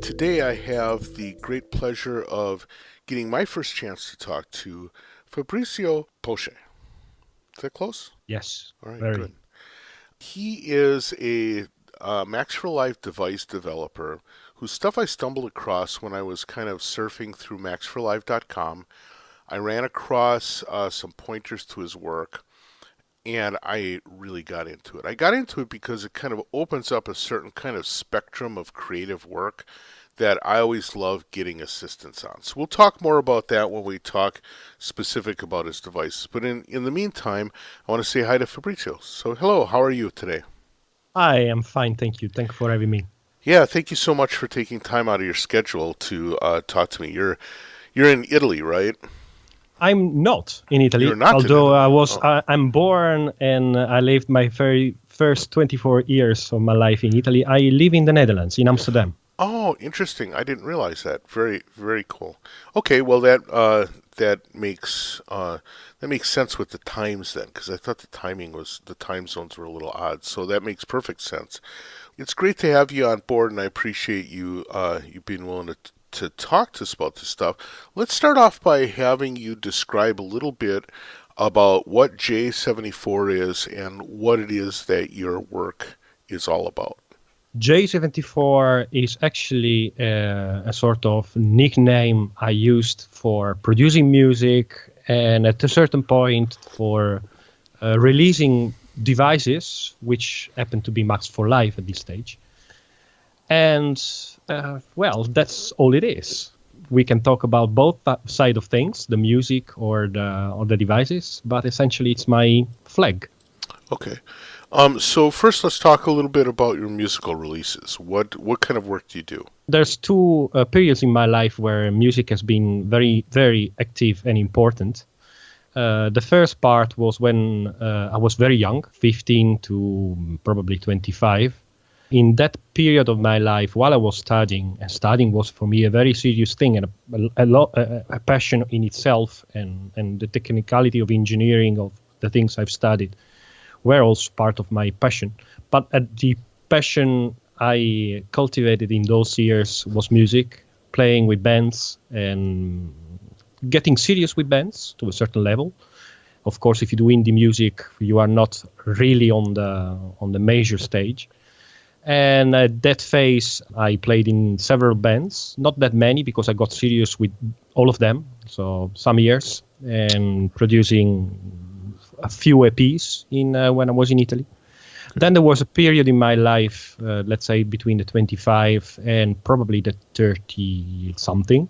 Today I have the great pleasure of getting my first chance to talk to Fabrizio Poce. Is that close? Yes, All right, very. good. He is a Max for Life device developer whose stuff I stumbled across when I was kind of surfing through maxforlife.com. I ran across some pointers to his work, and I really got into it. I got into it because it kind of opens up a certain kind of spectrum of creative work that I always love getting assistance on. So we'll talk more about that when we talk specific about his devices. But in the meantime, I want to say hi to Fabrizio. So hello, how are you today? I am fine, thank you. Thank you for having me. Yeah, thank you so much for taking time out of your schedule to talk to me. You're in Italy, right? I'm not in Italy, You're not in although Italy. Oh. I'm born and I lived my very first 24 years of my life in Italy. I live in the Netherlands, in Amsterdam. Oh, interesting. I didn't realize that. Very, very cool. Okay, well that makes sense with the times then, because I thought the time zones were a little odd. So that makes perfect sense. It's great to have you on board, and I appreciate you being willing to talk to us about this stuff. Let's start off by having you describe a little bit about what J74 is and what it is that your work is all about. J74 is actually a sort of nickname I used for producing music and at a certain point for releasing devices, which happen to be Max for Life at this stage. And, well, that's all it is. We can talk about both sides of things, the music or the devices, but essentially it's my flag. Okay. So first, let's talk a little bit about your musical releases. What kind of work do you do? There's two periods in my life where music has been very, very active and important. The first part was when I was very young, 15 to probably 25. In that period of my life, while I was studying, and studying was for me a very serious thing and a passion in itself, and the technicality of engineering of the things I've studied were also part of my passion. But the passion I cultivated in those years was music, playing with bands and getting serious with bands to a certain level. Of course, if you do indie music, you are not really on the major stage. And at that phase, I played in several bands, not that many because I got serious with all of them. So some years and producing a few EPs when I was in Italy. Then there was a period in my life, let's say between the 25 and probably the 30 something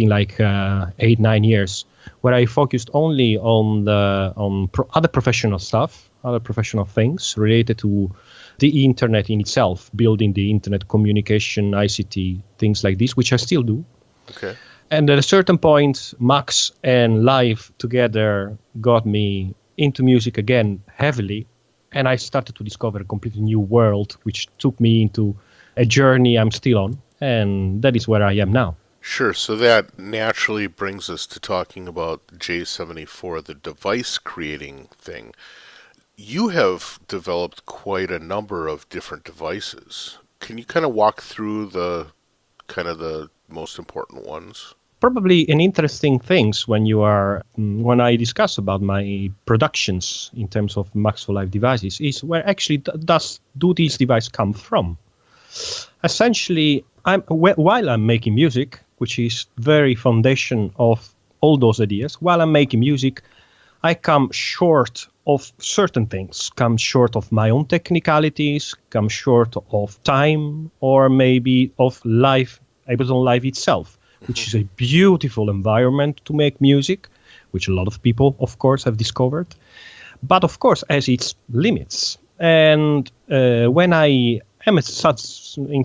like 8-9 years, where I focused only on other professional stuff, other professional things related to the internet in itself, building the internet communication, ICT, things like this, which I still do. Okay. And at a certain point, Max and Live together got me into music again heavily, and I started to discover a completely new world, which took me into a journey I'm still on, and that is where I am now. Sure, so that naturally brings us to talking about J74, the device creating thing. You have developed quite a number of different devices. Can you kind of walk through the most important ones? Probably an interesting things when I discuss about my productions in terms of Max for Life devices is where actually do these devices come from? Essentially, while I'm making music, which is very foundation of all those ideas, while I'm making music, I come short of certain things, come short of my own technicalities, come short of time, or maybe of life, Ableton Live itself, which is a beautiful environment to make music, which a lot of people, of course, have discovered, but of course has its limits. And when I am in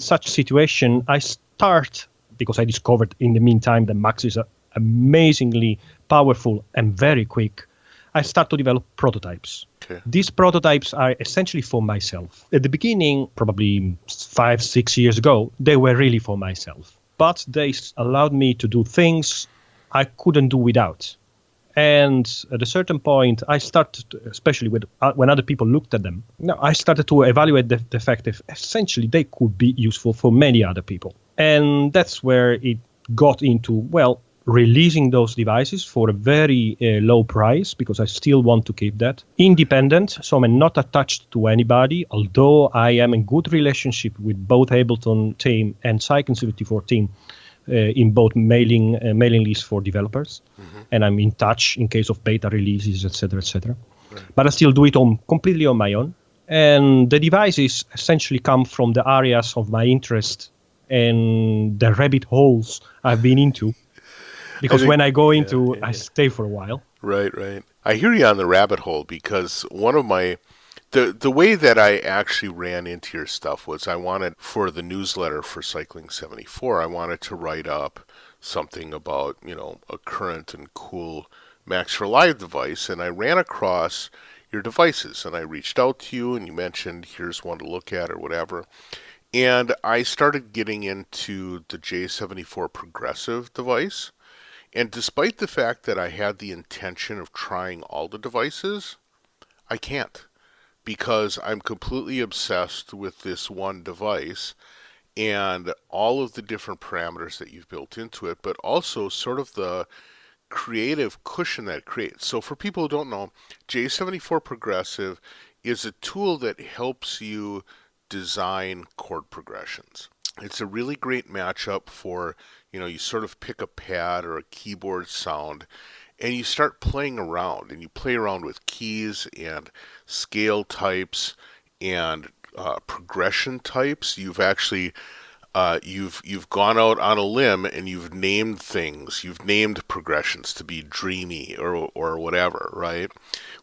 such situation, I start, because I discovered in the meantime that Max is amazingly powerful and very quick, I start to develop prototypes. Okay. These prototypes are essentially for myself. At the beginning, probably 5-6 years ago, they were really for myself. But they allowed me to do things I couldn't do without. And at a certain point, I started, especially when other people looked at them, I started to evaluate the fact that essentially they could be useful for many other people. And that's where it got into, well, releasing those devices for a very low price, because I still want to keep that independent. So I'm not attached to anybody, although I am in good relationship with both Ableton team and Cycling74 team in both mailing lists for developers. Mm-hmm. And I'm in touch in case of beta releases, etc., etc. Right. But I still do it completely on my own. And the devices essentially come from the areas of my interest and the rabbit holes I've been into. Because when I go into, I stay for a while. Right. I hear you on the rabbit hole, because one of my, the way that I actually ran into your stuff was I wanted, for the newsletter for Cycling74, I wanted to write up something about, a current and cool Max for Live device, and I ran across your devices, and I reached out to you, and you mentioned, here's one to look at or whatever. And I started getting into the J74 Progressive device. And despite the fact that I had the intention of trying all the devices, I can't, because I'm completely obsessed with this one device and all of the different parameters that you've built into it, but also sort of the creative cushion that it creates. So for people who don't know, J74 Progressive is a tool that helps you design chord progressions. It's a really great matchup for, you sort of pick a pad or a keyboard sound and you start playing around, and you play around with keys and scale types and progression types. You've actually you've gone out on a limb and you've named things. You've named progressions to be dreamy or whatever, right?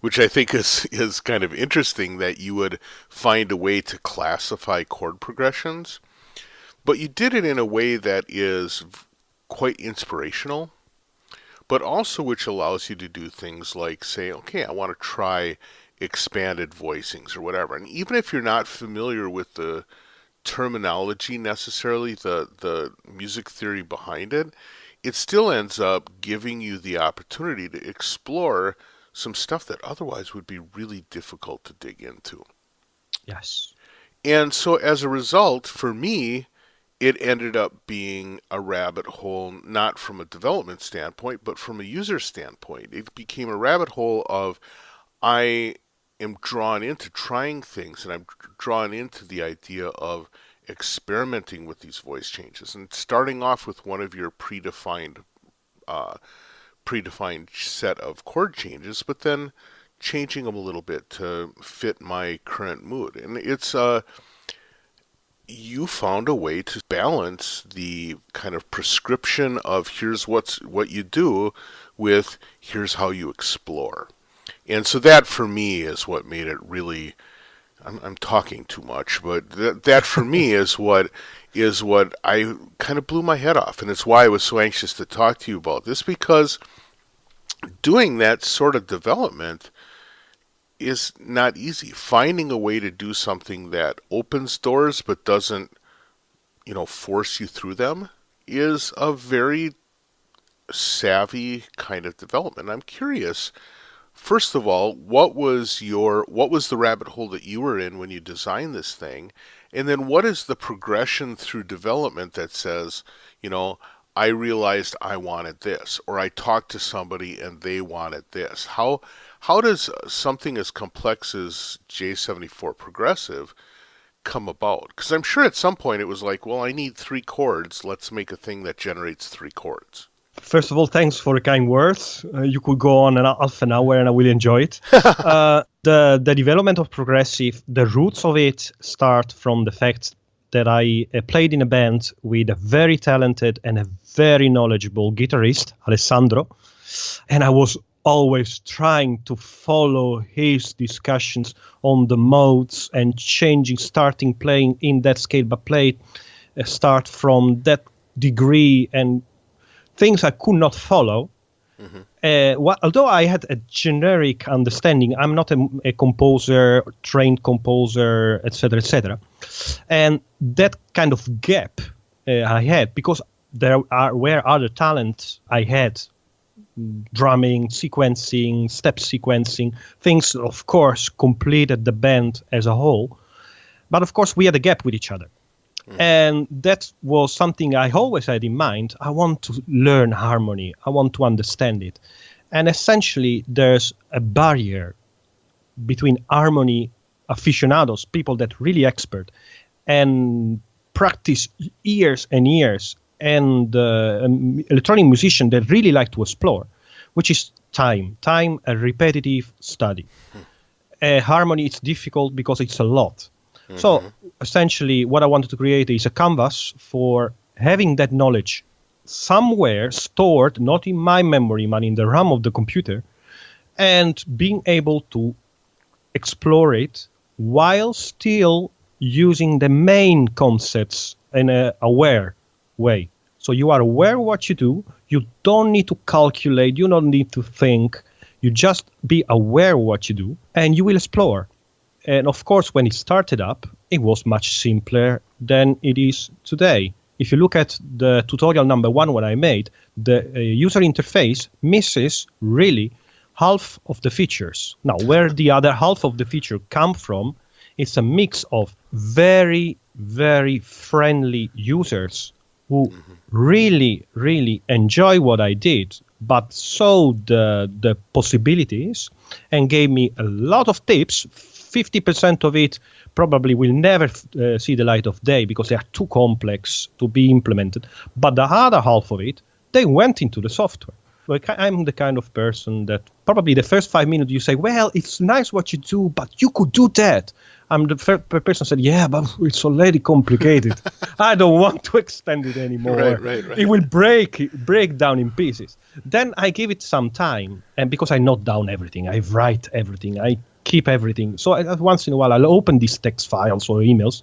Which I think is kind of interesting that you would find a way to classify chord progressions. But you did it in a way that is quite inspirational, but also which allows you to do things like say, okay, I want to try expanded voicings or whatever. And even if you're not familiar with the terminology necessarily, the music theory behind it, it still ends up giving you the opportunity to explore some stuff that otherwise would be really difficult to dig into. Yes. And so as a result, for me, it ended up being a rabbit hole, not from a development standpoint, but from a user standpoint. It became a rabbit hole of, I am drawn into trying things, and I'm drawn into the idea of experimenting with these voice changes, and starting off with one of your predefined set of chord changes, but then changing them a little bit to fit my current mood. And it's you found a way to balance the kind of prescription of here's what you do with here's how you explore. And so that for me is what made it really, I'm talking too much, but that for me is what I kind of blew my head off. And it's why I was so anxious to talk to you about this, because doing that sort of development is not easy. Finding a way to do something that opens doors but doesn't, force you through them is a very savvy kind of development. I'm curious, first of all, what was the rabbit hole that you were in when you designed this thing? And then what is the progression through development that says, I realized I wanted this, or I talked to somebody and they wanted this? How does something as complex as J74 Progressive come about? Because I'm sure at some point it was like, well, I need 3 chords. Let's make a thing that generates 3 chords. First of all, thanks for the kind words. You could go on half an hour and I will enjoy it. The development of Progressive, the roots of it start from the fact that I played in a band with a very talented and a very knowledgeable guitarist, Alessandro, and I was always trying to follow his discussions on the modes and starting playing in that scale, but start from that degree, and things I could not follow. Mm-hmm. Although I had a generic understanding, I'm not a composer, trained composer, etc., etc. And that kind of gap I had, because were other talents I had, drumming, sequencing, step sequencing, things, of course, completed the band as a whole. But of course, we had a gap with each other. And that was something I always had in mind. I want to learn harmony. I want to understand it. And essentially, there's a barrier between harmony aficionados, people that really expert, and practice years and years, and electronic musician that really like to explore, which is time, a repetitive study. Harmony is difficult because it's a lot. So essentially what I wanted to create is a canvas for having that knowledge somewhere stored, not in my memory, but in the RAM of the computer, and being able to explore it while still using the main concepts in an aware way. So you are aware of what you do. You don't need to calculate. You don't need to think. You just be aware of what you do, and you will explore. And of course, when it started up, it was much simpler than it is today. If you look at the tutorial number 1 when I made, the user interface misses really half of the features. Now, where the other half of the feature come from, it's a mix of very, very friendly users who really, really enjoy what I did, but saw the possibilities and gave me a lot of tips. 50% of it probably will never see the light of day because they are too complex to be implemented. But the other half of it, they went into the software. Like, I'm the kind of person that probably the first 5 minutes you say, well, it's nice what you do, but you could do that. I'm the first person said, yeah, but it's already complicated. I don't want to extend it anymore. Right. It will break down in pieces. Then I give it some time, and because I note down everything, I write everything, I keep everything. So once in a while, I'll open these text files or emails,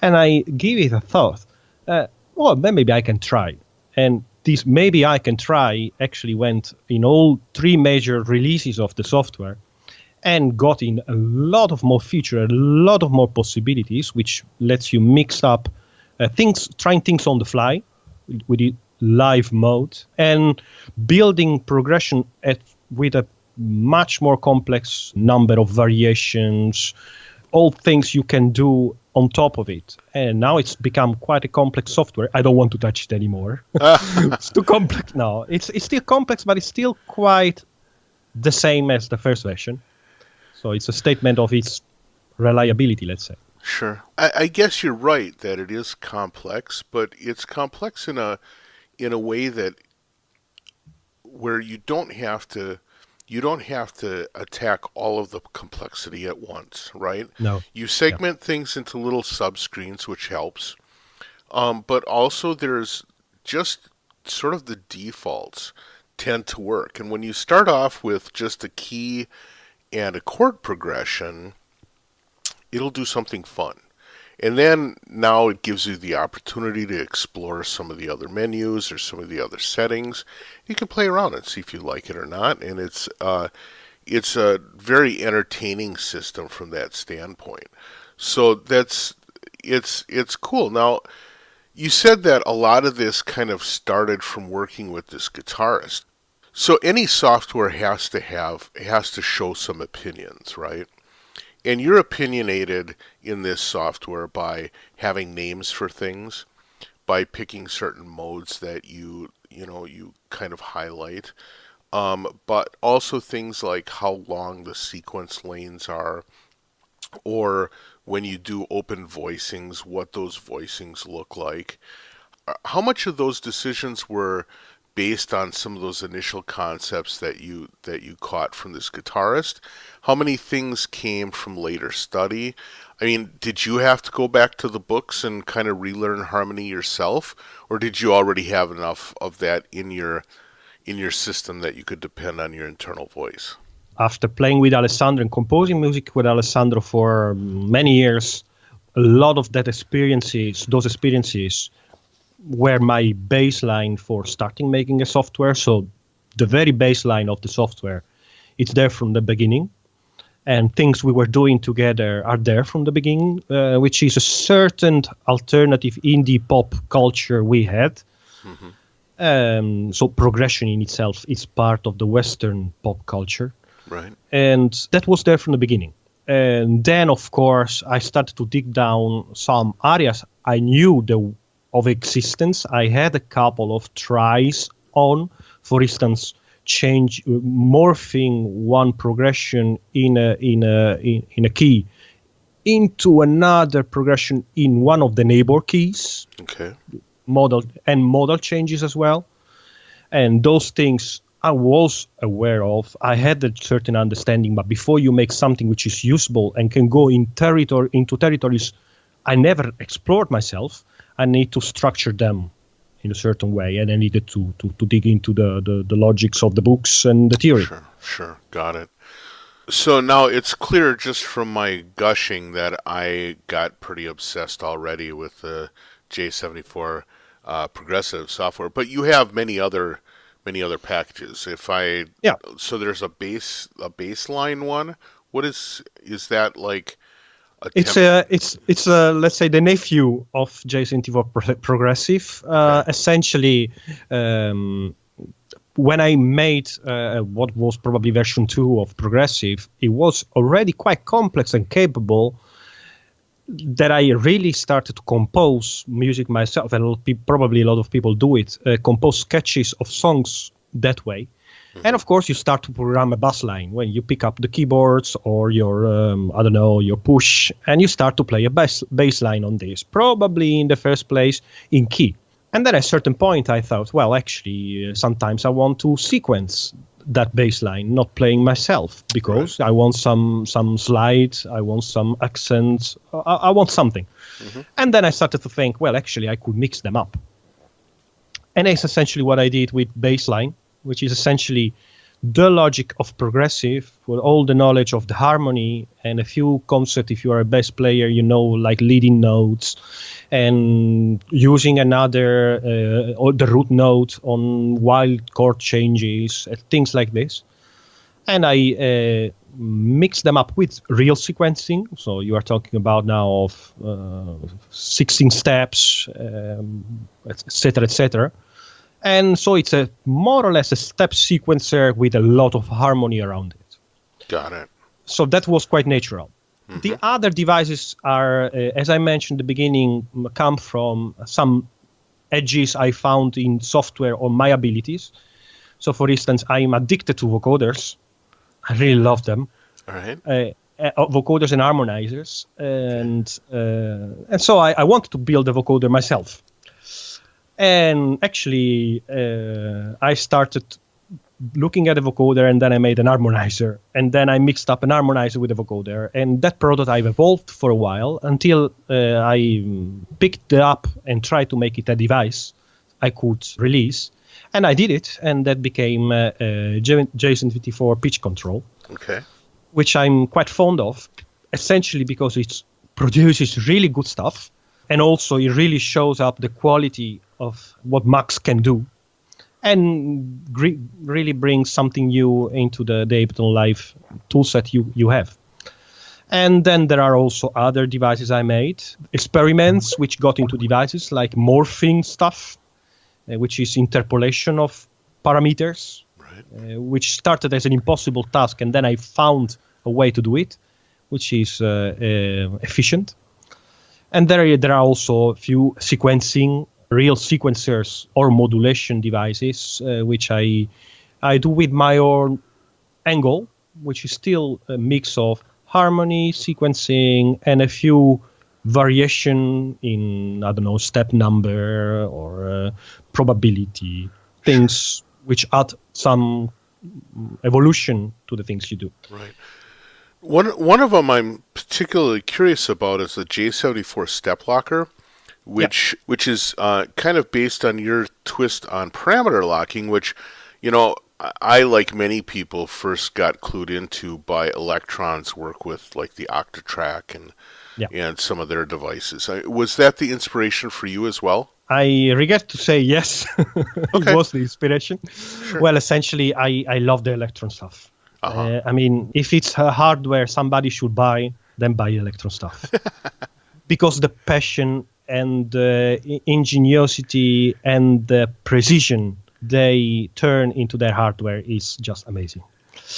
and I give it a thought. Well, then maybe I can try. And this maybe I can try actually went in all 3 major releases of the software and got in a lot of more features, a lot of more possibilities, which lets you mix up trying things on the fly with the live mode and building progression with a much more complex number of variations, all things you can do on top of it. And now it's become quite a complex software. I don't want to touch it anymore. It's too complex now. It's still complex, but it's still quite the same as the first version. So it's a statement of its reliability, let's say. Sure. I guess you're right that it is complex, but it's complex in a way that where you don't have to attack all of the complexity at once, right? No. You segment things into little subscreens, which helps. But also there's just sort of the defaults tend to work. And when you start off with just a key and a chord progression, it'll do something fun. And then now it gives you the opportunity to explore some of the other menus or some of the other settings. You can play around and see if you like it or not. And it's a very entertaining system from that standpoint. So it's cool. Now, you said that a lot of this kind of started from working with this guitarist. So any software has to show some opinions, right? And you're opinionated in this software by having names for things, by picking certain modes that you kind of highlight, but also things like how long the sequence lanes are, or when you do open voicings, what those voicings look like. How much of those decisions were based on some of those initial concepts that you caught from this guitarist? How many things came from later study? I mean, did you have to go back to the books and kind of relearn harmony yourself, or did you already have enough of that in your system that you could depend on your internal voice? After playing with Alessandro and composing music with Alessandro for many years, a lot of those experiences were my baseline for starting making a software. So the very baseline of the software, it's there from the beginning. And things we were doing together are there from the beginning, which is a certain alternative indie pop culture we had. Mm-hmm. So progression in itself is part of the Western pop culture. Right. And that was there from the beginning. And then, of course, I started to dig down some areas I knew of existence. I had a couple of tries on, for instance, morphing one progression in a key into another progression in one of the neighbor keys. Okay. Modal changes as well. And those things I was aware of. I had a certain understanding, but before you make something which is usable and can go into territories I never explored myself, I need to structure them in a certain way, and I needed to dig into the logics of the books and the theory. Sure, got it. So now it's clear just from my gushing that I got pretty obsessed already with the J74 Progressive software, but you have many other packages. So there's a baseline one. What is that like? It's let's say the nephew of J74 Progressive. Okay. Essentially, when I made what was probably version 2 of Progressive, it was already quite complex and capable that I really started to compose music myself, and probably a lot of people do it, compose sketches of songs that way. Mm-hmm. And of course, you start to program a bass line when you pick up the keyboards or your, your push, and you start to play a bass line on this, probably in the first place in key. And then at a certain point, I thought, well, actually, sometimes I want to sequence that bass line, not playing myself, because I want some slides, I want some accents, I want something. Mm-hmm. And then I started to think, well, actually, I could mix them up. And that's essentially what I did with bassline, which is essentially the logic of progressive with all the knowledge of the harmony and a few concepts. If you are a bass player, like leading notes and using another or the root note on wild chord changes, things like this. And I mix them up with real sequencing. So you are talking about now of 16 steps, etc., etc. And so it's more or less a step sequencer with a lot of harmony around it. Got it. So that was quite natural. Mm-hmm. The other devices are, as I mentioned at the beginning, come from some edges I found in software or my abilities. So for instance, I'm addicted to vocoders. I really love them. All right. Vocoders and harmonizers. And so I wanted to build a vocoder myself. And actually, I started looking at a vocoder, and then I made an harmonizer. And then I mixed up an harmonizer with a vocoder. And that prototype evolved for a while until I picked it up and tried to make it a device I could release. And I did it, and that became J74 pitch control, which I'm quite fond of, essentially because it produces really good stuff. And also, it really shows up the quality of what Max can do, and really brings something new into the Ableton Live toolset you have. And then there are also other devices I made, experiments which got into devices like morphing stuff, which is interpolation of parameters, which started as an impossible task, and then I found a way to do it, which is efficient. And there are also a few real sequencers or modulation devices, which I do with my own angle, which is still a mix of harmony, sequencing, and a few variation in, step number or probability, things which add some evolution to the things you do. Right. One of them I'm particularly curious about is the J74 Step Locker, which is kind of based on your twist on parameter locking, which, I, like many people, first got clued into by Electron's work with like the Octatrack and some of their devices. Was that the inspiration for you as well? I regret to say yes, it was the inspiration. Sure. Well, essentially, I love the Electron stuff. Uh-huh. If it's hardware somebody should buy, then buy Electron stuff. Because the passion and the ingenuity and the precision they turn into their hardware is just amazing.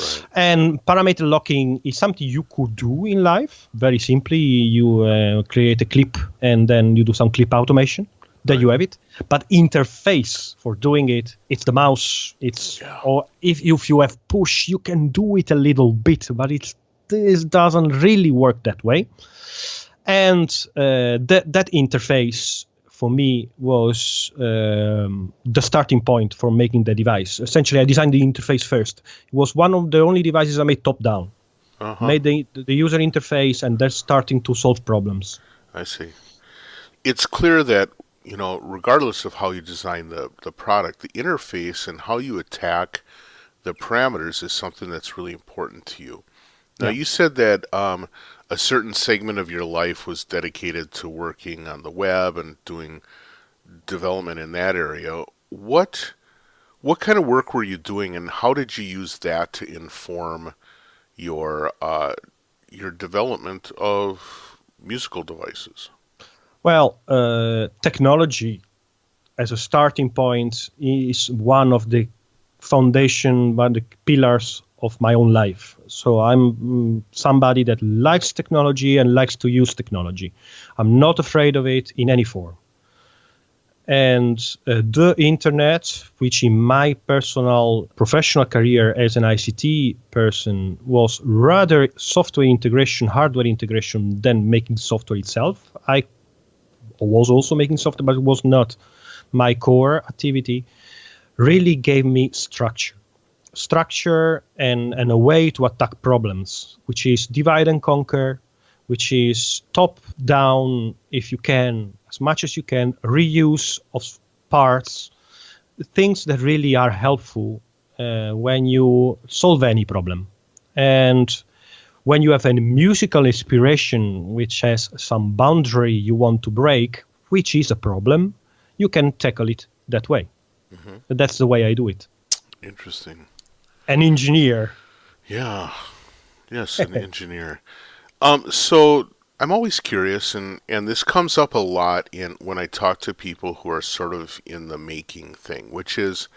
Right. And parameter locking is something you could do in live. Very simply, you create a clip and then you do some clip automation. There you have it. But interface for doing it, it's the mouse. Or if you have push, you can do it a little bit, but this doesn't really work that way. And that interface for me was the starting point for making the device. Essentially, I designed the interface first. It was one of the only devices I made top down. Made the user interface, and they're starting to solve problems. I see. It's clear that, regardless of how you design the product, the interface and how you attack the parameters is something that's really important to you. Now, you said that a certain segment of your life was dedicated to working on the web and doing development in that area. What kind of work were you doing, and how did you use that to inform your development of musical devices? Well, technology as a starting point is one of the foundation, one of the pillars of my own life. So I'm somebody that likes technology and likes to use technology. I'm not afraid of it in any form. And the internet, which in my personal professional career as an ICT person was rather software integration, hardware integration than making software itself. I was also making software, but it was not my core activity, really gave me structure and a way to attack problems, which is divide and conquer, which is top down, if you can, as much as you can, reuse of parts, things that really are helpful when you solve any problem. And when you have a musical inspiration which has some boundary you want to break, which is a problem, you can tackle it that way. That's the way I do it. Interesting. An engineer. Yeah. Yes, an engineer. So I'm always curious, and this comes up a lot when I talk to people who are sort of in the making thing, which is,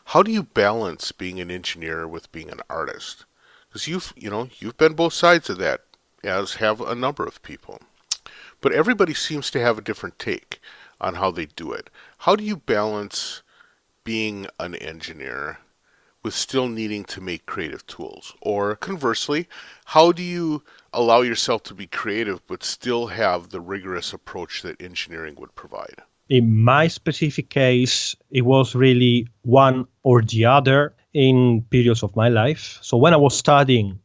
how do you balance being an engineer with being an artist? Because you've been both sides of that, as have a number of people. But everybody seems to have a different take on how they do it. How do you balance being an engineer with still needing to make creative tools? Or conversely, how do you allow yourself to be creative but still have the rigorous approach that engineering would provide? In my specific case, it was really one or the other in periods of my life. So when I was studying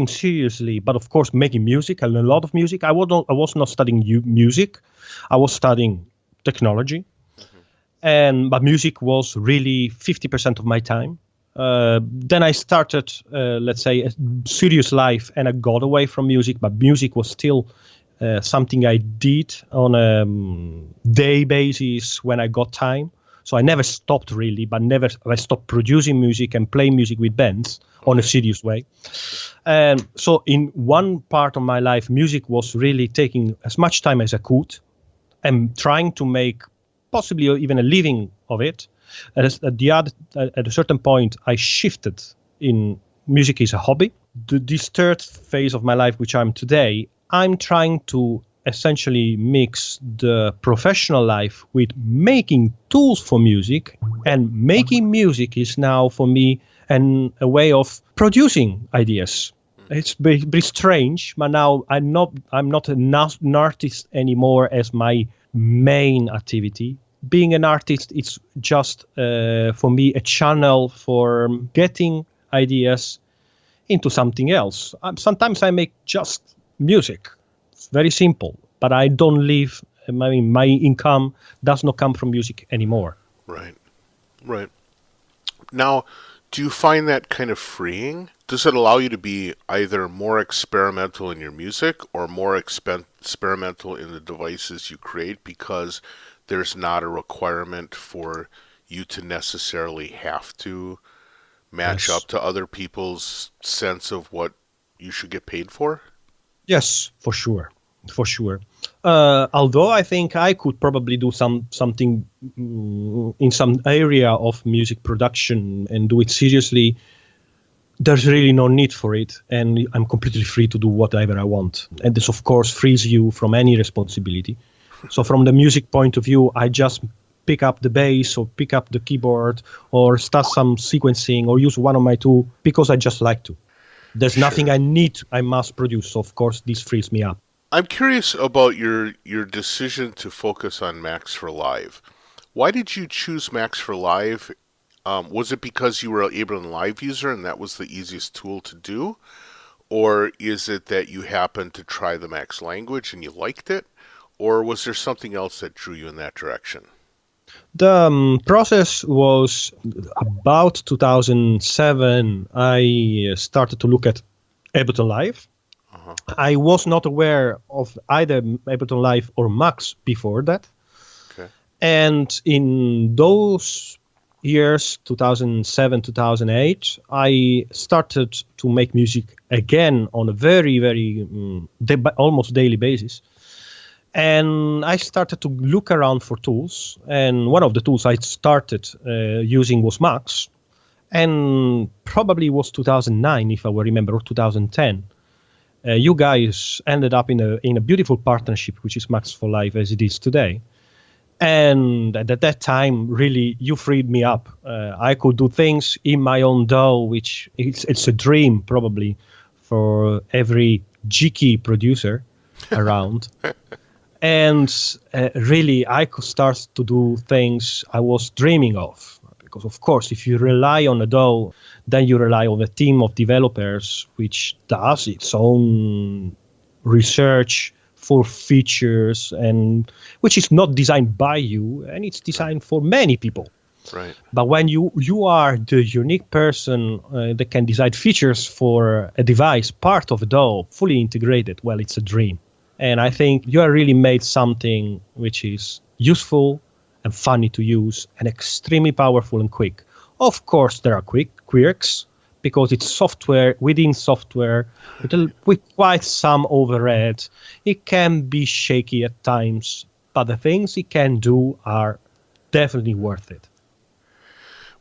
seriously, but of course making music, and a lot of music. I was not studying music. I was studying technology. But music was really 50% of my time. Then I started, let's say, a serious life, and I got away from music, but music was still something I did on a day basis when I got time. So I never stopped really, but I stopped producing music and playing music with bands on a serious way. And so in one part of my life, music was really taking as much time as I could and trying to make possibly even a living of it. At a certain point, I shifted in music is a hobby. This third phase of my life, which I'm today, I'm trying to essentially mix the professional life with making tools for music, and making music is now for me a way of producing ideas. It's very strange, but now I'm not an artist anymore as my main activity. Being an artist, it's just for me a channel for getting ideas into something else. Sometimes I make just music. It's very simple, but I don't live. My income does not come from music anymore. Right. Now, do you find that kind of freeing? Does it allow you to be either more experimental in your music or more experimental in the devices you create, because there's not a requirement for you to necessarily have to match up to other people's sense of what you should get paid for? Yes, for sure. Although I think I could probably do something in some area of music production and do it seriously there's really no need for it, and I'm completely free to do whatever I want. And this, of course, frees you from any responsibility. So from the music point of view, I just pick up the bass or pick up the keyboard or start some sequencing or use one of my tools because I just like to. There's nothing I must produce. So of course, this frees me up. I'm curious about your decision to focus on Max for Live. Why did you choose Max for Live? Was it because you were an Ableton Live user and that was the easiest tool to do? Or is it that you happened to try the Max language and you liked it? Or was there something else that drew you in that direction? The process was about 2007. I started to look at Ableton Live. I was not aware of either Ableton Live or Max before that. Okay. And in those years, 2007, 2008, I started to make music again on a very, very almost daily basis. And I started to look around for tools. And one of the tools I started using was Max. And probably was 2009, if I will remember, or 2010. You guys ended up in a beautiful partnership, which is Max for Live as it is today. And at that time, really, you freed me up. I could do things in my own DAW, which it's a dream probably for every G-key producer around. And really, I could start to do things I was dreaming of. Because, of course, if you rely on a DAW, then you rely on a team of developers which does its own research for features, and which is not designed by you, and it's designed for many people. Right. But when you are the unique person that can design features for a device, part of a DAW, fully integrated, well, it's a dream. And I think you have really made something which is useful and funny to use and extremely powerful and quick. Of course, there are quirks because it's software within software with quite some overhead. It can be shaky at times, but the things it can do are definitely worth it.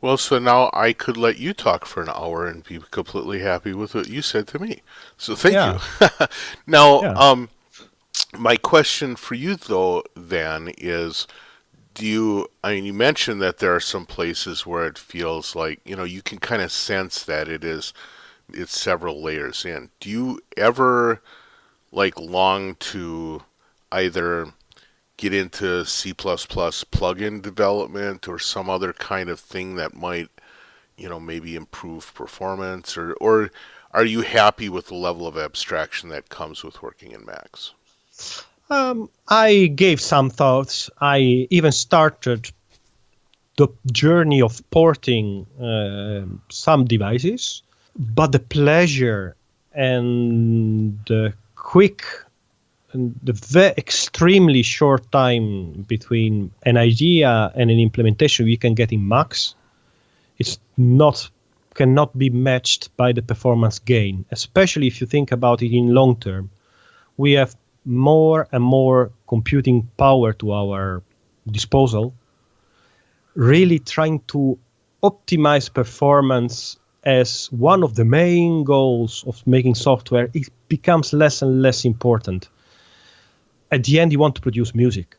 Well, so now I could let you talk for an hour and be completely happy with what you said to me. So thank you. Now, my question for you, though, then is, you mentioned that there are some places where it feels like, you can kind of sense that it's several layers in. Do you ever, long to either get into C++ plugin development or some other kind of thing that might, maybe improve performance, or are you happy with the level of abstraction that comes with working in Max? I gave some thoughts. I even started the journey of porting some devices, but the pleasure and the quick and the extremely short time between an idea and an implementation we can get in Max, cannot be matched by the performance gain, especially if you think about it in long term. We have more and more computing power to our disposal, really trying to optimize performance as one of the main goals of making software. It becomes less and less important. At the end, you want to produce music,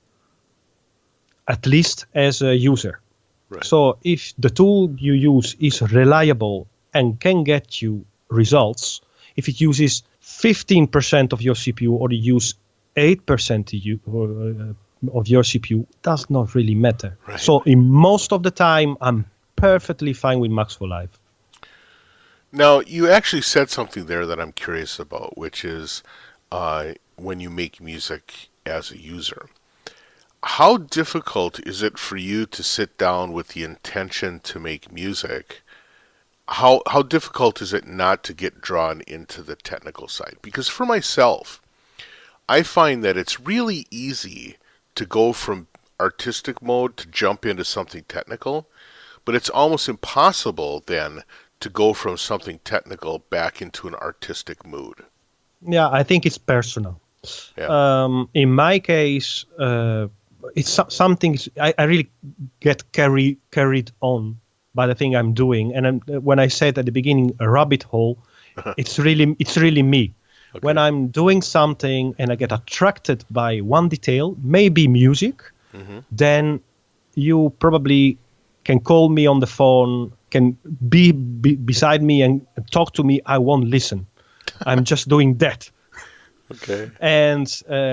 at least as a user. Right. So if the tool you use is reliable and can get you results, if it uses 15% of your CPU or you use 8% of your CPU, does not really matter. Right. So in most of the time, I'm perfectly fine with Max for Live. Now, you actually said something there that I'm curious about, which is when you make music as a user. How difficult is it for you to sit down with the intention to make music? How difficult is it not to get drawn into the technical side? Because for myself, I find that it's really easy to go from artistic mode to jump into something technical, but it's almost impossible then to go from something technical back into an artistic mood. Yeah, I think it's personal. Yeah. In my case, it's something I really get carried on by the thing I'm doing. And when I said at the beginning, a rabbit hole, it's really me. Okay. When I'm doing something and I get attracted by one detail, maybe music, then you probably can call me on the phone, can be beside me and talk to me. I won't listen. I'm just doing that. Okay. And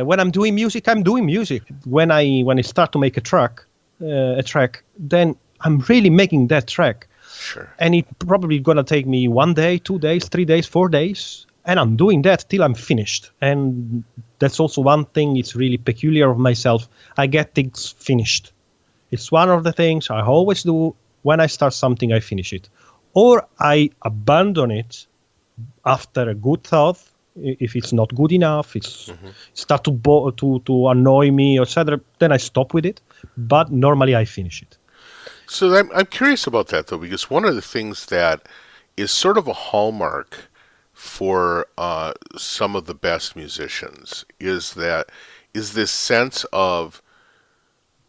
when I'm doing music, I'm doing music. When I start to make a track, then I'm really making that track. Sure. And it probably gonna take me 1 day, 2 days, 3 days, 4 days, and I'm doing that till I'm finished. And that's also one thing. It's really peculiar of myself. I get things finished. It's one of the things I always do. When I start something, I finish it, or I abandon it after a good thought. If it's not good enough, it's start to annoy me, etc. Then I stop with it. But normally I finish it. So I'm curious about that, though, because one of the things that is sort of a hallmark for some of the best musicians is this sense of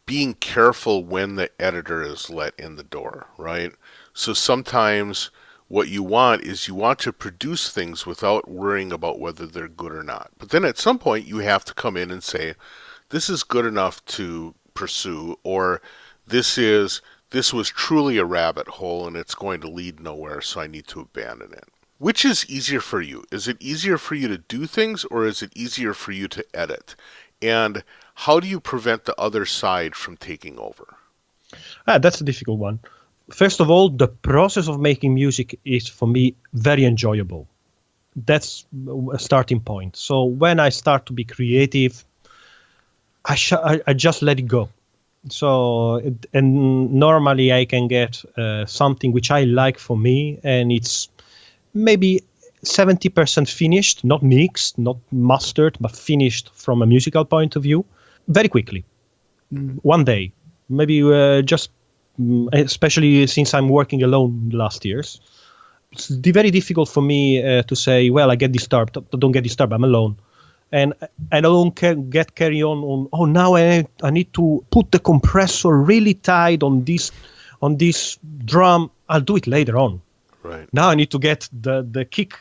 being careful when the editor is let in the door, right? So sometimes what you want is you want to produce things without worrying about whether they're good or not. But then at some point you have to come in and say, this is good enough to pursue, or this was truly a rabbit hole and it's going to lead nowhere, so I need to abandon it. Which is easier for you? Is it easier for you to do things, or is it easier for you to edit? And how do you prevent the other side from taking over? That's a difficult one. First of all, the process of making music is, for me, very enjoyable. That's a starting point. So when I start to be creative, I just let it go. So, and normally I can get something which I like for me, and it's maybe 70% finished, not mixed, not mastered, but finished from a musical point of view, very quickly. 1 day, maybe just, especially since I'm working alone last years. It's very difficult for me to say, well, I get disturbed. Don't get disturbed, I'm alone. And I don't get carry on, oh, now I need to put the compressor really tight on this drum. I'll do it later on. Right. Now I need to get the kick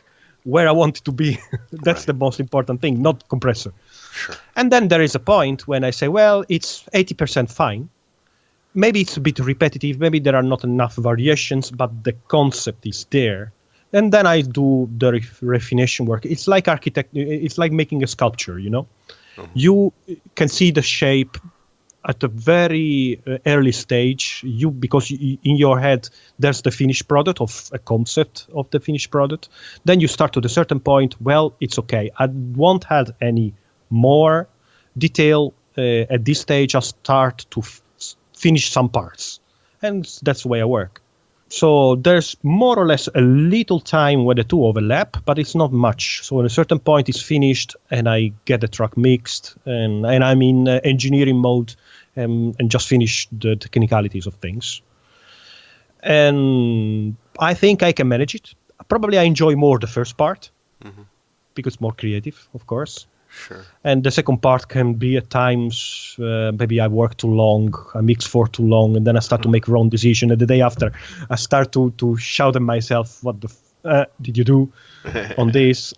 where I want it to be. That's the most important thing, not compressor. Sure. And then there is a point when I say, well, it's 80% fine. Maybe it's a bit repetitive. Maybe there are not enough variations, but the concept is there. And then I do the refination work. It's like It's like making a sculpture, you know. Mm-hmm. You can see the shape at a very early stage. Because in your head there's the finished product of a concept of the finished product. Then you start to a certain point. Well, it's okay. I won't add any more detail at this stage. I'll start to finish some parts, and that's the way I work. So there's more or less a little time where the two overlap, but it's not much. So at a certain point it's finished and I get the track mixed and I'm in engineering mode and just finish the technicalities of things. And I think I can manage it. Probably I enjoy more the first part because it's more creative, of course. Sure. And the second part can be at times, maybe I work too long, I mix for too long, and then I start to make wrong decision. And the day after, I start to shout at myself, what the did you do on this?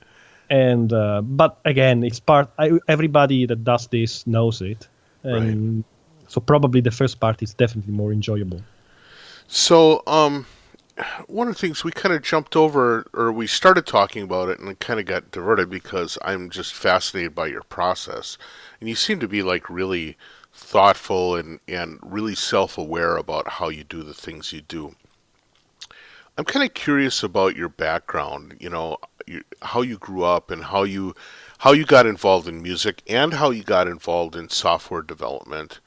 And but again, it's everybody that does this knows it. And so probably the first part is definitely more enjoyable. So, one of the things we kind of jumped over, or we started talking about it and it kind of got diverted because I'm just fascinated by your process. And you seem to be like really thoughtful and really self-aware about how you do the things you do. I'm kind of curious about your background, you know, how you grew up and how you got involved in music and how you got involved in software development.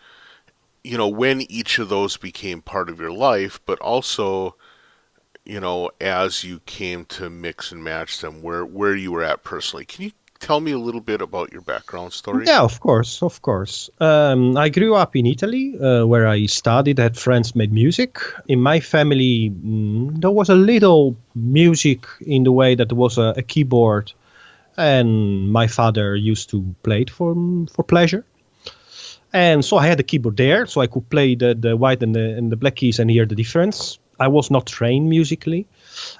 You know, when each of those became part of your life, but also, you know, as you came to mix and match them, where you were at personally. Can you tell me a little bit about your background story? Yeah, of course. I grew up in Italy, where I studied, had friends made music. In my family, there was a little music in the way that there was a keyboard, and my father used to play it for pleasure. And so I had a keyboard there, so I could play the white and the black keys and hear the difference. I was not trained musically.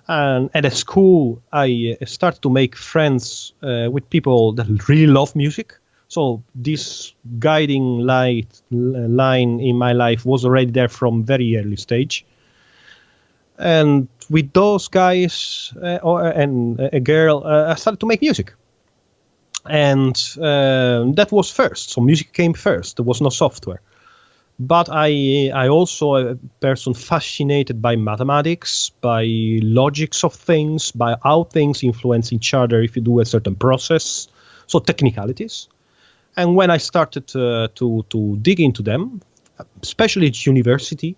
And at a school, I started to make friends with people that really love music. So this guiding line in my life was already there from very early stage. And with those guys and a girl, I started to make music. And that was first. So music came first. There was no software. But I also a person fascinated by mathematics, by logics of things, by how things influence each other if you do a certain process. So technicalities. And when I started to dig into them, especially at university,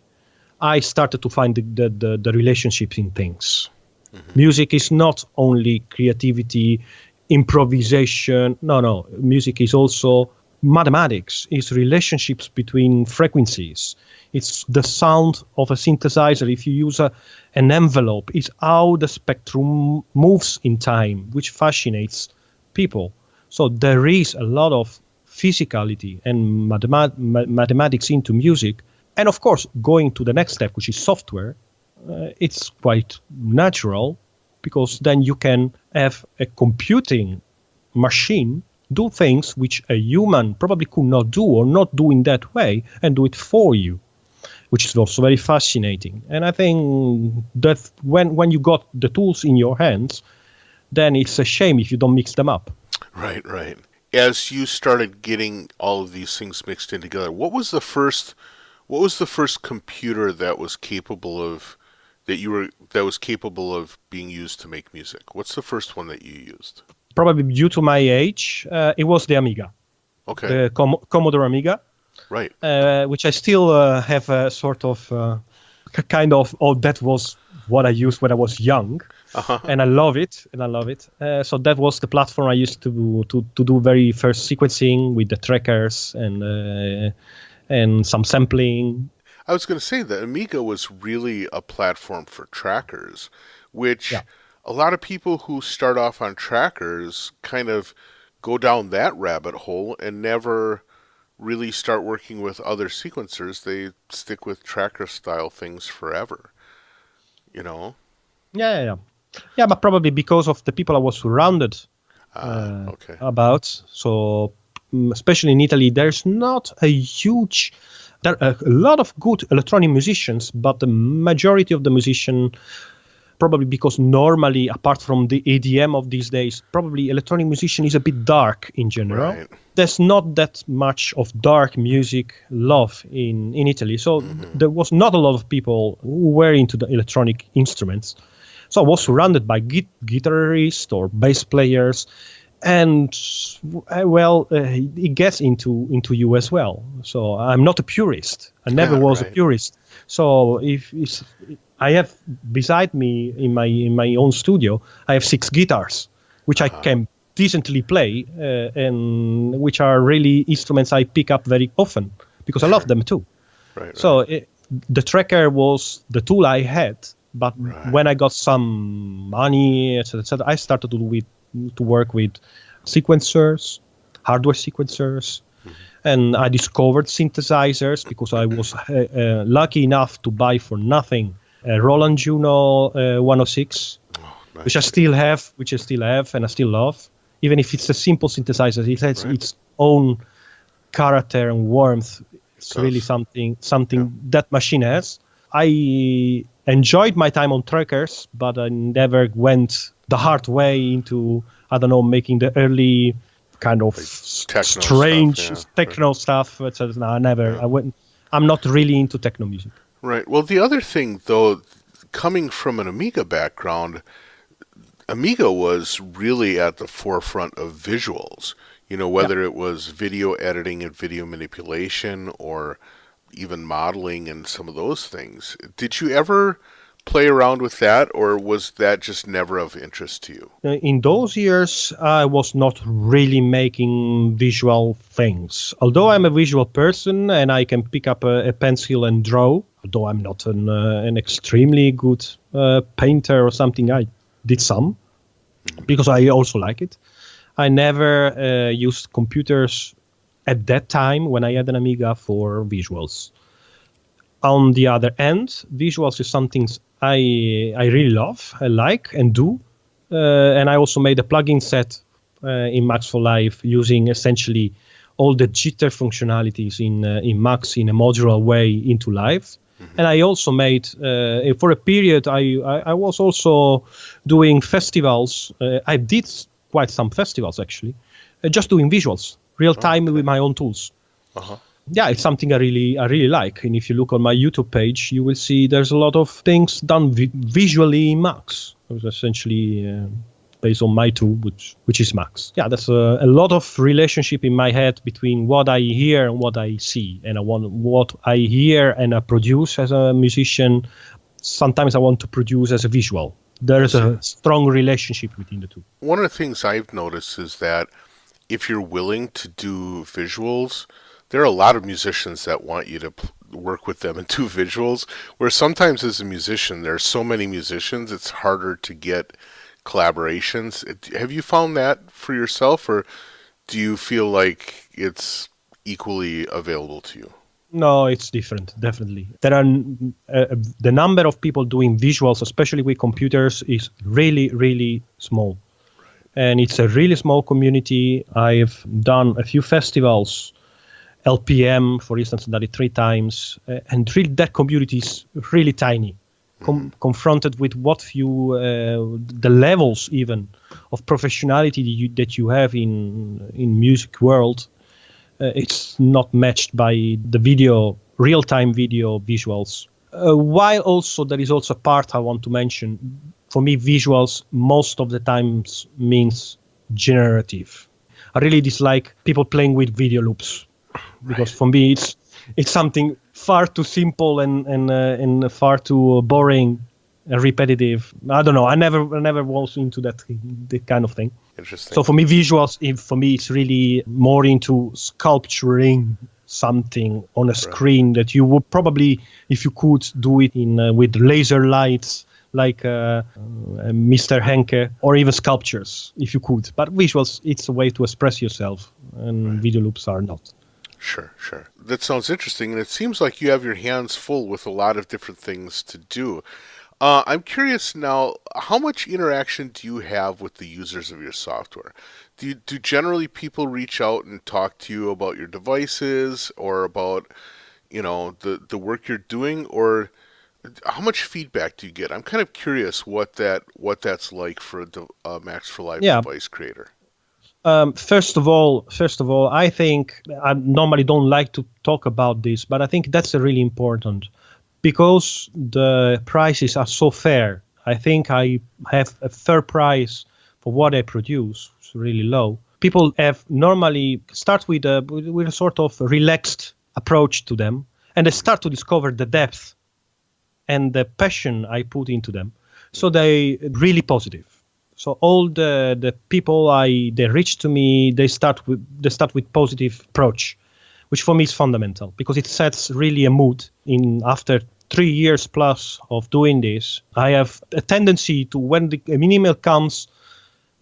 I started to find the relationships in things. Mm-hmm. Music is not only creativity, improvisation. No. Music is also mathematics. It's relationships between frequencies. It's the sound of a synthesizer. If you use an envelope, it's how the spectrum moves in time, which fascinates people. So there is a lot of physicality and mathematics into music. And of course, going to the next step, which is software, it's quite natural, because then you can have a computing machine do things which a human probably could not do or not do in that way, and do it for you, which is also very fascinating. And I think that when you got the tools in your hands, then it's a shame if you don't mix them up. Right. As you started getting all of these things mixed in together, what was the first computer that was capable of being used to make music? What's the first one that you used? Probably due to my age, it was the Amiga. Okay. The Commodore Amiga. Right. Which I still have a sort of that was what I used when I was young. Uh-huh. And I love it. So that was the platform I used to do very first sequencing with the trackers and some sampling. I was going to say the Amiga was really a platform for trackers, which a lot of people who start off on trackers kind of go down that rabbit hole and never really start working with other sequencers. They stick with tracker style things forever, you know? Yeah, but probably because of the people I was surrounded about. So especially in Italy, there's not a huge... There are a lot of good electronic musicians, but the majority of the musicians, probably because normally, apart from the EDM of these days, probably electronic musician is a bit dark in general. Right. There's not that much of dark music love in Italy. So there was not a lot of people who were into the electronic instruments. So I was surrounded by guitarists or bass players. And it gets into you as well. So I'm not a purist. I never was a purist. So if I have beside me in my own studio, I have 6 guitars, which I can decently play, and which are really instruments I pick up very often because I love them too. Right. So the tracker was the tool I had, but when I got some money, etc., I started to work with sequencers, hardware sequencers, and I discovered synthesizers because I was lucky enough to buy for nothing a Roland Juno 106, nice. which I still have, and I still love. Even if it's a simple synthesizer, it has its own character and warmth. It's really something that machine has. I enjoyed my time on trackers, but I never went the hard way into, making the early kind of strange techno stuff. Etc. No, I never. I went. I'm not really into techno music. Right. Well, the other thing, though, coming from an Amiga background, Amiga was really at the forefront of visuals. Whether it was video editing and video manipulation or even modeling and some of those things. Did you ever play around with that, or was that just never of interest to you? In those years, I was not really making visual things. Although I'm a visual person and I can pick up a pencil and draw, although I'm not an extremely good painter or something, I did some because I also like it. I never used computers at that time when I had an Amiga for visuals. On the other end, visuals is something I really love, I like and do. And I also made a plugin set in Max for Live using essentially all the jitter functionalities in Max in a modular way into Live. Mm-hmm. And I also made, for a period, I was also doing festivals. I did quite some festivals, actually, just doing visuals, real time with my own tools. Uh-huh. Yeah, it's something I really like. And if you look on my YouTube page, you will see there's a lot of things done visually in Max. It was essentially based on my tool, which is Max. Yeah, there's a lot of relationship in my head between what I hear and what I see. And what I hear and I produce as a musician. Sometimes I want to produce as a visual. There is a strong relationship between the two. One of the things I've noticed is that if you're willing to do visuals, there are a lot of musicians that want you to work with them and do visuals, where sometimes as a musician, there are so many musicians, it's harder to get collaborations. Have you found that for yourself, or do you feel like it's equally available to you? No, it's different, definitely. There are the number of people doing visuals, especially with computers, is really, really small. Right. And it's a really small community. I've done a few festivals, LPM, for instance, done it 3 times, and really that community is really tiny. Confronted with the levels even of professionality that you have in music world, it's not matched by the real-time video visuals. While also there is also a part I want to mention. For me, visuals most of the times means generative. I really dislike people playing with video loops, because for me it's something far too simple and far too boring and repetitive. I don't know. I never was into that kind of thing. Interesting. So for me, visuals, for me, it's really more into sculpturing something on a screen that you would probably, if you could, do it in with laser lights, like Mr. Henke, or even sculptures, if you could. But visuals, it's a way to express yourself, and video loops are not. Sure. That sounds interesting, and it seems like you have your hands full with a lot of different things to do. I'm curious now, how much interaction do you have with the users of your software? Do generally people reach out and talk to you about your devices or about, the work you're doing, or how much feedback do you get? I'm kind of curious what that's like for a Max for Live device creator. First of all, I think I normally don't like to talk about this, but I think that's really important. Because the prices are so fair, I think I have a fair price for what I produce. It's really low. People have normally start with a sort of relaxed approach to them, and they start to discover the depth and the passion I put into them. So they really positive. So all the people they reach to me, they start with positive approach, which for me is fundamental, because it sets really a mood. After 3 years plus of doing this, I have a tendency to, when an email comes,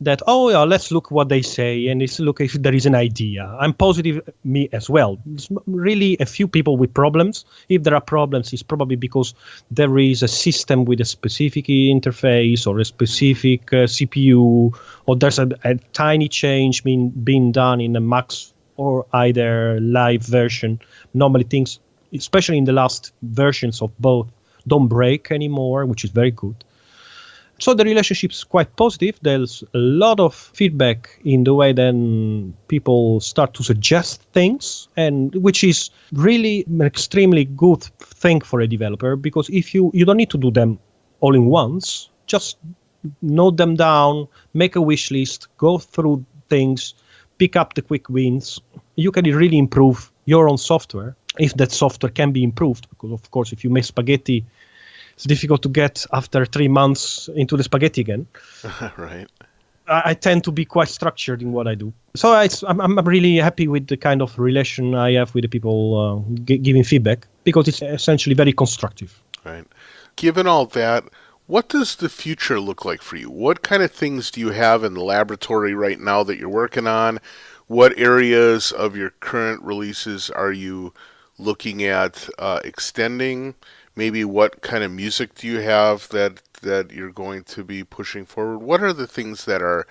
that, let's look what they say, and let's look if there is an idea. I'm positive, me as well. There's really a few people with problems. If there are problems, it's probably because there is a system with a specific interface or a specific CPU, or there's a tiny change being done in a Max or either live version. Normally things, especially in the last versions of both, don't break anymore, which is very good. So the relationship is quite positive. There's a lot of feedback in the way then people start to suggest things, and which is really an extremely good thing for a developer, because if you don't need to do them all in once, just note them down, make a wish list, go through things, pick up the quick wins. You can really improve your own software if that software can be improved, because of course if you make spaghetti, it's difficult to get after 3 months into the spaghetti again. Right. I tend to be quite structured in what I do. So I'm really happy with the kind of relation I have with the people giving feedback, because it's essentially very constructive. Right. Given all that, what does the future look like for you? What kind of things do you have in the laboratory right now that you're working on? What areas of your current releases are you looking at extending? Maybe what kind of music do you have that you're going to be pushing forward? What are the things that are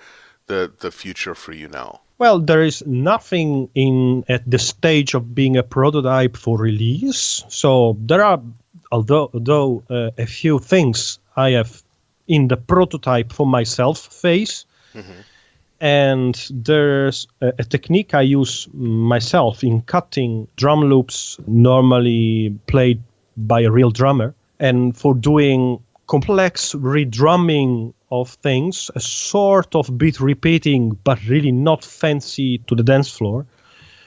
the future for you now? Well, there is nothing in at the stage of being a prototype for release. So there are, although a few things I have in the prototype for myself phase. Mm-hmm. And there's a technique I use myself in cutting drum loops normally played by a real drummer, and for doing complex redrumming of things, a sort of beat repeating, but really not fancy to the dance floor,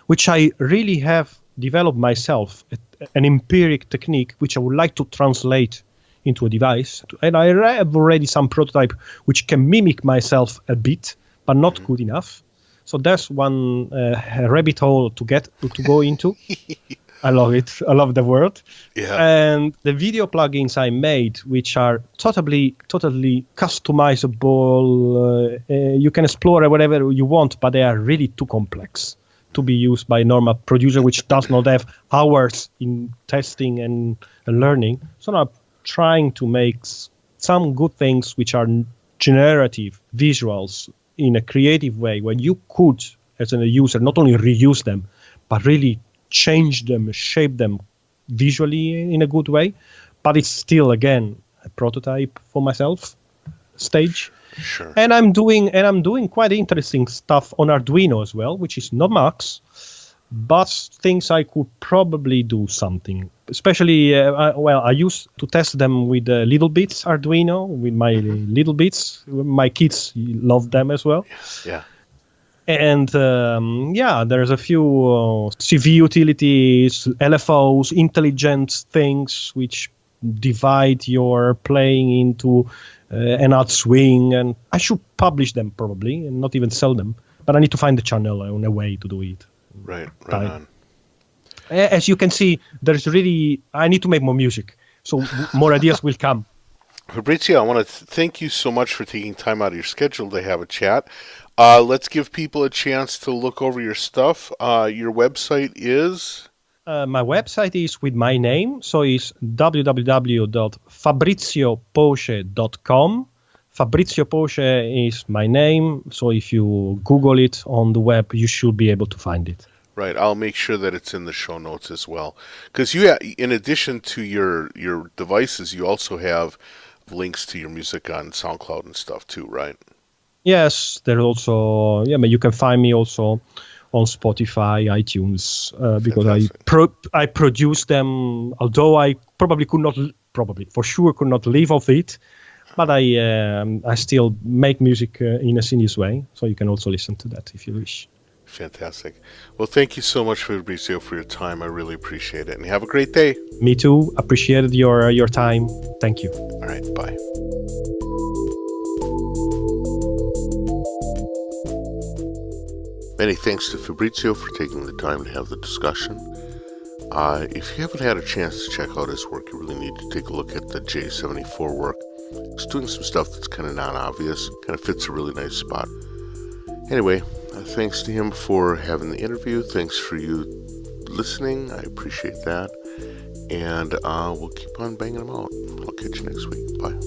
which I really have developed myself, an empiric technique which I would like to translate into a device. And I have already some prototype which can mimic myself a bit, but not good enough. So that's one rabbit hole to go into. I love it. I love the word. Yeah. And the video plugins I made, which are totally customizable, you can explore whatever you want, but they are really too complex to be used by a normal producer, which does not have hours in testing and learning. So I'm trying to make some good things which are generative visuals in a creative way, where you could, as a user, not only reuse them, but really change them, shape them visually in a good way. But it's still, again, a prototype for myself stage. Sure. And I'm doing quite interesting stuff on Arduino as well, which is not much, but things I could probably do something. Especially, I used to test them with Little Bits Arduino, with my Little Bits. My kids love them as well. Yeah. And there's a few CV utilities, LFOs, intelligent things which divide your playing into an odd swing. And I should publish them probably and not even sell them. But I need to find the channel and a way to do it. Right on. As you can see, I need to make more music. So more ideas will come. Fabrizio, I want to thank you so much for taking time out of your schedule to have a chat. Let's give people a chance to look over your stuff. Your website is? My website is with my name, so it's www.fabriziopoce.com. Fabrizio Poce is my name, so if you Google it on the web, you should be able to find it. Right, I'll make sure that it's in the show notes as well. Because you, in addition to your devices, you also have links to your music on SoundCloud and stuff too, right? Yes, there's also, but you can find me also on Spotify, iTunes, because I produce them, although I for sure could not live off it, but I still make music in a serious way, so you can also listen to that if you wish. Fantastic. Well, thank you so much, Fabrizio, for your time. I really appreciate it. And have a great day. Me too. Appreciated your time. Thank you. All right. Bye. Many thanks to Fabrizio for taking the time to have the discussion. If you haven't had a chance to check out his work, you really need to take a look at the J74 work. He's doing some stuff that's kind of non-obvious, kind of fits a really nice spot. Anyway, thanks to him for having the interview. Thanks for you listening. I appreciate that. And we'll keep on banging them out. I'll catch you next week. Bye.